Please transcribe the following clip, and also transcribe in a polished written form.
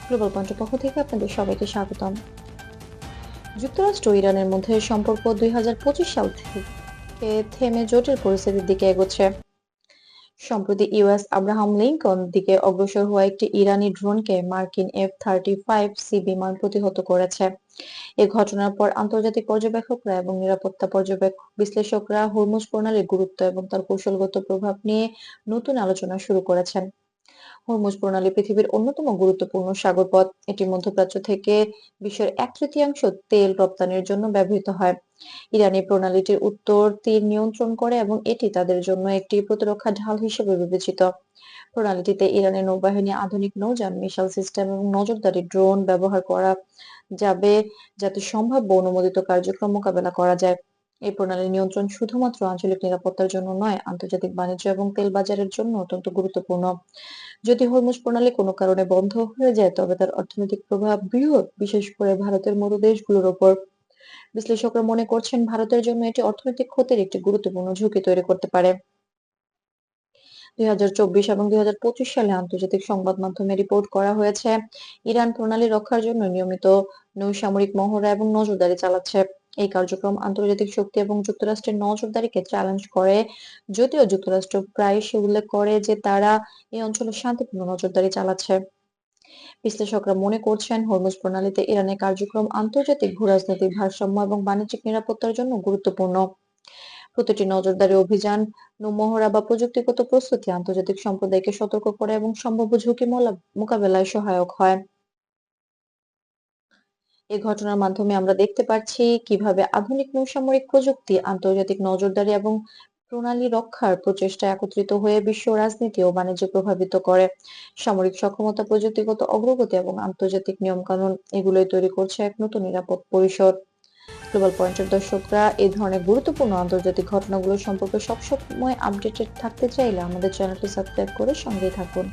Global পয়েন্টের পক্ষ থেকে আপনাদের সবাইকে স্বাগতম। যুক্তরাষ্ট্র ও ইরানের মধ্যে সম্পর্ক 2025 সাল থেকে থেমে জটিল পরিস্থিতির দিকে এগোচ্ছে। সম্প্রতি ইউএস আব্রাহাম লিঙ্কন দিকে অগ্রসর হওয়া একটি ইরানি ড্রোনকে মার্কিন F-35C বিমান প্রতিহত করেছে। এ ঘটনার পর আন্তর্জাতিক পর্যবেক্ষকরা এবং নিরাপত্তা বিশ্লেষকরা হরমুজ প্রণালীর গুরুত্ব এবং তার কৌশলগত প্রভাব নিয়ে নতুন আলোচনা শুরু করেছেন। হরমুজ প্রণালী পৃথিবীর অন্যতম গুরুত্বপূর্ণ সাগরপথ। এটি মধ্যপ্রাচ্য থেকে বিশ্বের 1/3 তেল রপ্তানির জন্য ব্যবহৃত হয়। ইরান এই প্রণালীটির উত্তর তীর নিয়ন্ত্রণ করে এবং এটি তাদের জন্য একটি প্রতিরক্ষা ঢাল হিসেবে বিবেচিত। প্রণালীটিতে ইরানের নৌবাহিনী আধুনিক নৌযান, মিসাইল সিস্টেম এবং নজরদারি ড্রোন ব্যবহার করা যাবে, যাতে সম্ভাব্য অনুমোদিত কার্যক্রম মোকাবেলা করা যায়। এই প্রণালীর নিয়ন্ত্রণ শুধুমাত্র আঞ্চলিক নিরাপত্তার জন্য নয়, আন্তর্জাতিক বাণিজ্য এবং তেল বাজারের জন্য অত্যন্ত গুরুত্বপূর্ণ। যদি হরমুজ প্রণালী কোনো কারণে বন্ধ হয়ে যায়, তবে তার অর্থনৈতিক প্রভাব বৃহৎ, বিশেষ করে ভারতের মতো দেশগুলোর ওপর। বিশ্লেষকরা মনে করছেন, ভারতের জন্য এটি অর্থনৈতিক ক্ষতির একটি গুরুত্বপূর্ণ ঝুঁকি তৈরি করতে পারে। 2024 এবং 2025 সালে আন্তর্জাতিক সংবাদ মাধ্যমে রিপোর্ট করা হয়েছে, ইরান প্রণালী রক্ষার জন্য নিয়মিত নৌসামরিক মহড়া এবং নজরদারি চালাচ্ছে। এই কার্যক্রম আন্তর্জাতিক শক্তি এবং যুক্তরাষ্ট্রের নজরদারিকে চ্যালেঞ্জ করে, যদিও যুক্তরাষ্ট্র প্রায়শই উল্লেখ করে যে তারা এই অঞ্চলে শান্তিপূর্ণ নজরদারি চালাচ্ছে। বিশ্লেষকরা মনে করছেন, হরমুজ প্রণালীতে ইরানের কার্যক্রম আন্তর্জাতিক ভূরাজনৈতিক ভারসাম্য এবং বাণিজ্যিক নিরাপত্তার জন্য গুরুত্বপূর্ণ। প্রতিটি নজরদারি অভিযান, নৌ-মহড়া বা প্রযুক্তিগত প্রস্তুতি আন্তর্জাতিক সম্প্রদায়কে সতর্ক করে এবং সম্ভাব্য ঝুঁকি মোকাবেলায় সহায়ক হয়। এই ঘটনার মাধ্যমে আমরা দেখতে পাচ্ছি কিভাবে আধুনিক নৌসামরিক প্রযুক্তি, আন্তর্জাতিক নজরদারি এবং প্রণালী রক্ষার প্রচেষ্টা একত্রিত হয়ে বিশ্ব রাজনীতি ও বাণিজ্য প্রভাবিত করে। সামরিক সক্ষমতা, প্রযুক্তিগত অগ্রগতি এবং আন্তর্জাতিক নিয়মকানুন, এগুলোই তৈরি করছে এক নতুন নিরাপদ পরিসর। গ্লোবাল পয়েন্টের দর্শকরা এই ধরনের গুরুত্বপূর্ণ আন্তর্জাতিক ঘটনাগুলো সম্পর্কে সবসময় আপডেটেড থাকতে চাইলে আমাদের চ্যানেলটি সাবস্ক্রাইব করে সঙ্গেই থাকুন।